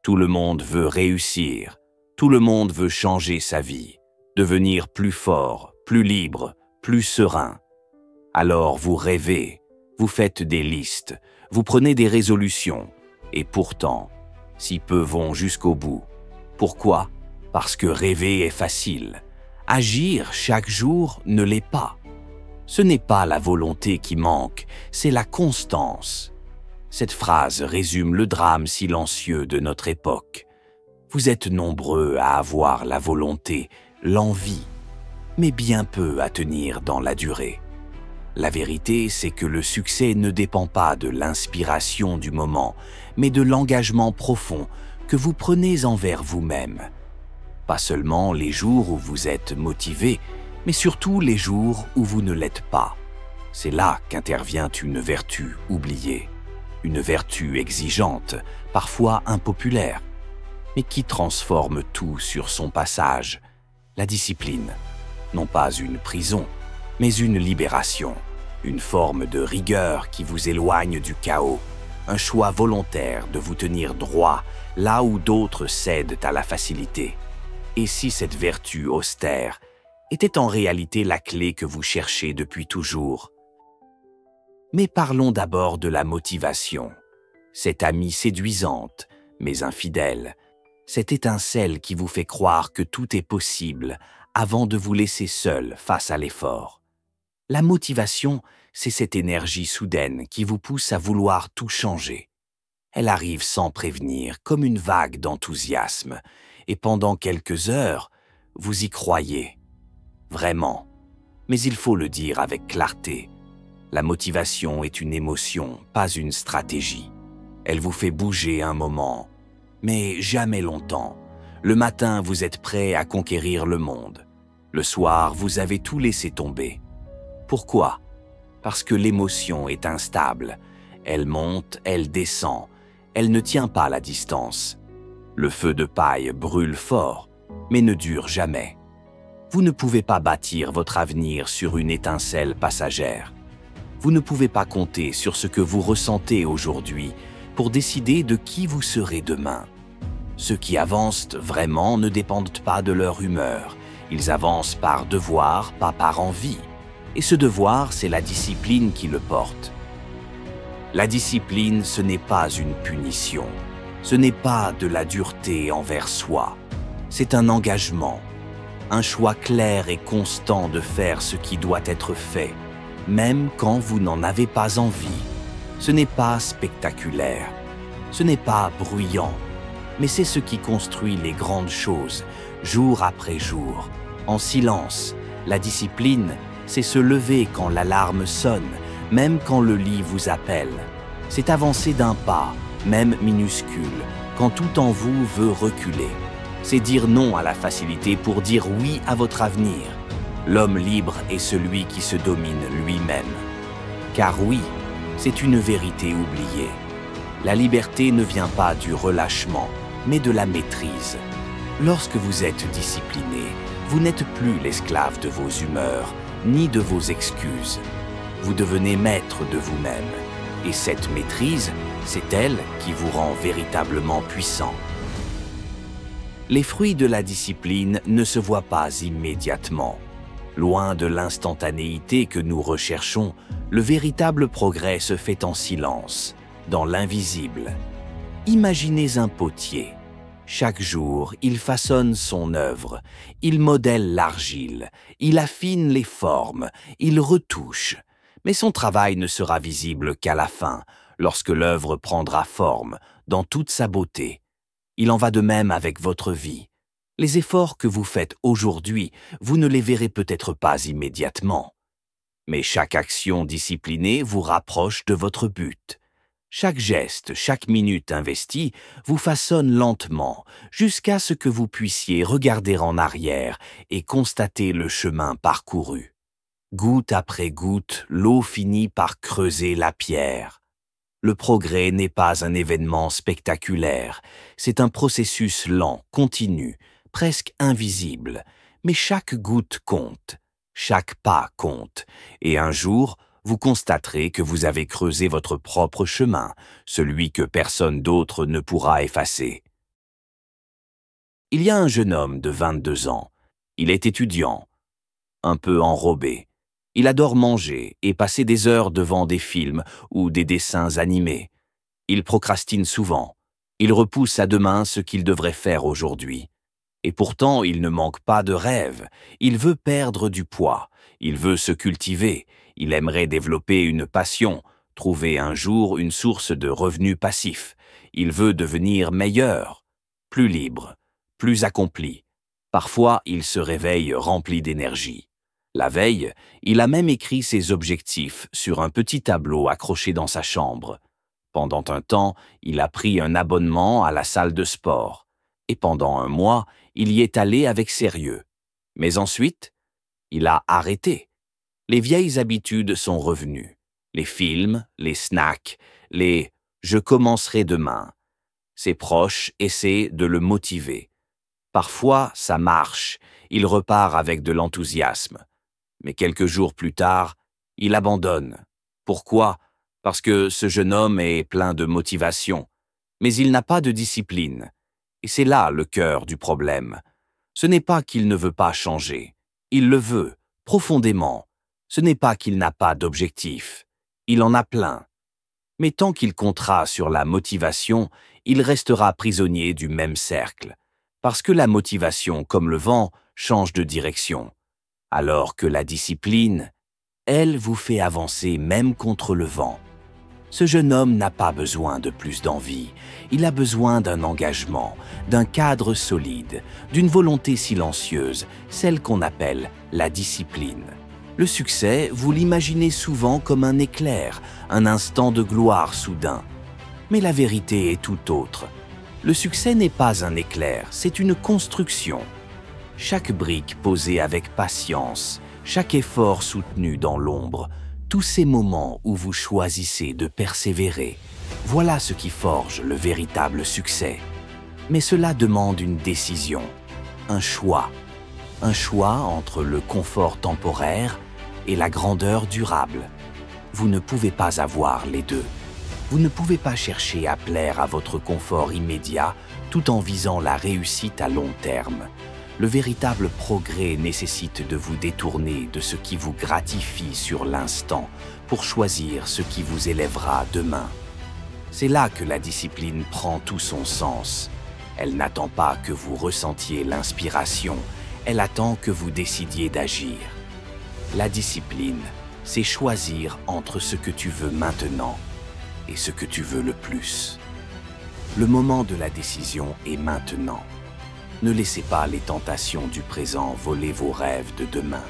Tout le monde veut réussir, tout le monde veut changer sa vie, devenir plus fort, plus libre, plus serein. Alors vous rêvez, vous faites des listes, vous prenez des résolutions, et pourtant, si peu vont jusqu'au bout. Pourquoi? Parce que rêver est facile. Agir chaque jour ne l'est pas. Ce n'est pas la volonté qui manque, c'est la constance. Cette phrase résume le drame silencieux de notre époque. Vous êtes nombreux à avoir la volonté, l'envie, mais bien peu à tenir dans la durée. La vérité, c'est que le succès ne dépend pas de l'inspiration du moment, mais de l'engagement profond que vous prenez envers vous-même. Pas seulement les jours où vous êtes motivé, mais surtout les jours où vous ne l'êtes pas. C'est là qu'intervient une vertu oubliée. Une vertu exigeante, parfois impopulaire, mais qui transforme tout sur son passage. La discipline, non pas une prison, mais une libération, une forme de rigueur qui vous éloigne du chaos, un choix volontaire de vous tenir droit là où d'autres cèdent à la facilité. Et si cette vertu austère était en réalité la clé que vous cherchez depuis toujours? Mais parlons d'abord de la motivation, cette amie séduisante, mais infidèle, cette étincelle qui vous fait croire que tout est possible avant de vous laisser seul face à l'effort. La motivation, c'est cette énergie soudaine qui vous pousse à vouloir tout changer. Elle arrive sans prévenir, comme une vague d'enthousiasme, et pendant quelques heures, vous y croyez. Vraiment. Mais il faut le dire avec clarté. La motivation est une émotion, pas une stratégie. Elle vous fait bouger un moment, mais jamais longtemps. Le matin, vous êtes prêt à conquérir le monde. Le soir, vous avez tout laissé tomber. Pourquoi? Parce que l'émotion est instable. Elle monte, elle descend. Elle ne tient pas la distance. Le feu de paille brûle fort, mais ne dure jamais. Vous ne pouvez pas bâtir votre avenir sur une étincelle passagère. Vous ne pouvez pas compter sur ce que vous ressentez aujourd'hui pour décider de qui vous serez demain. Ceux qui avancent vraiment ne dépendent pas de leur humeur. Ils avancent par devoir, pas par envie. Et ce devoir, c'est la discipline qui le porte. La discipline, ce n'est pas une punition. Ce n'est pas de la dureté envers soi. C'est un engagement. Un choix clair et constant de faire ce qui doit être fait, même quand vous n'en avez pas envie. Ce n'est pas spectaculaire, ce n'est pas bruyant, mais c'est ce qui construit les grandes choses, jour après jour, en silence. La discipline, c'est se lever quand l'alarme sonne, même quand le lit vous appelle. C'est avancer d'un pas, même minuscule, quand tout en vous veut reculer. C'est dire non à la facilité pour dire oui à votre avenir. L'homme libre est celui qui se domine lui-même. Car oui, c'est une vérité oubliée. La liberté ne vient pas du relâchement, mais de la maîtrise. Lorsque vous êtes discipliné, vous n'êtes plus l'esclave de vos humeurs, ni de vos excuses. Vous devenez maître de vous-même. Et cette maîtrise, c'est elle qui vous rend véritablement puissant. Les fruits de la discipline ne se voient pas immédiatement. Loin de l'instantanéité que nous recherchons, le véritable progrès se fait en silence, dans l'invisible. Imaginez un potier. Chaque jour, il façonne son œuvre, il modèle l'argile, il affine les formes, il retouche. Mais son travail ne sera visible qu'à la fin, lorsque l'œuvre prendra forme, dans toute sa beauté. Il en va de même avec votre vie. Les efforts que vous faites aujourd'hui, vous ne les verrez peut-être pas immédiatement. Mais chaque action disciplinée vous rapproche de votre but. Chaque geste, chaque minute investie vous façonne lentement, jusqu'à ce que vous puissiez regarder en arrière et constater le chemin parcouru. Goutte après goutte, l'eau finit par creuser la pierre. Le progrès n'est pas un événement spectaculaire, c'est un processus lent, continu, presque invisible, mais chaque goutte compte, chaque pas compte, et un jour, vous constaterez que vous avez creusé votre propre chemin, celui que personne d'autre ne pourra effacer. Il y a un jeune homme de 22 ans. Il est étudiant, un peu enrobé. Il adore manger et passer des heures devant des films ou des dessins animés. Il procrastine souvent. Il repousse à demain ce qu'il devrait faire aujourd'hui. Et pourtant, il ne manque pas de rêves. Il veut perdre du poids. Il veut se cultiver. Il aimerait développer une passion, trouver un jour une source de revenus passifs. Il veut devenir meilleur, plus libre, plus accompli. Parfois, il se réveille rempli d'énergie. La veille, il a même écrit ses objectifs sur un petit tableau accroché dans sa chambre. Pendant un temps, il a pris un abonnement à la salle de sport. Et pendant un mois, il y est allé avec sérieux. Mais ensuite, il a arrêté. Les vieilles habitudes sont revenues. Les films, les snacks, les « je commencerai demain ». Ses proches essaient de le motiver. Parfois, ça marche, il repart avec de l'enthousiasme. Mais quelques jours plus tard, il abandonne. Pourquoi? Parce que ce jeune homme est plein de motivation. Mais il n'a pas de discipline. Et c'est là le cœur du problème. Ce n'est pas qu'il ne veut pas changer. Il le veut, profondément. Ce n'est pas qu'il n'a pas d'objectif. Il en a plein. Mais tant qu'il comptera sur la motivation, il restera prisonnier du même cercle. Parce que la motivation, comme le vent, change de direction. Alors que la discipline, elle vous fait avancer même contre le vent. Ce jeune homme n'a pas besoin de plus d'envie, il a besoin d'un engagement, d'un cadre solide, d'une volonté silencieuse, celle qu'on appelle la discipline. Le succès, vous l'imaginez souvent comme un éclair, un instant de gloire soudain. Mais la vérité est tout autre. Le succès n'est pas un éclair, c'est une construction. Chaque brique posée avec patience, chaque effort soutenu dans l'ombre, tous ces moments où vous choisissez de persévérer, voilà ce qui forge le véritable succès. Mais cela demande une décision, un choix entre le confort temporaire et la grandeur durable. Vous ne pouvez pas avoir les deux. Vous ne pouvez pas chercher à plaire à votre confort immédiat tout en visant la réussite à long terme. Le véritable progrès nécessite de vous détourner de ce qui vous gratifie sur l'instant pour choisir ce qui vous élèvera demain. C'est là que la discipline prend tout son sens. Elle n'attend pas que vous ressentiez l'inspiration, elle attend que vous décidiez d'agir. La discipline, c'est choisir entre ce que tu veux maintenant et ce que tu veux le plus. Le moment de la décision est maintenant. Ne laissez pas les tentations du présent voler vos rêves de demain.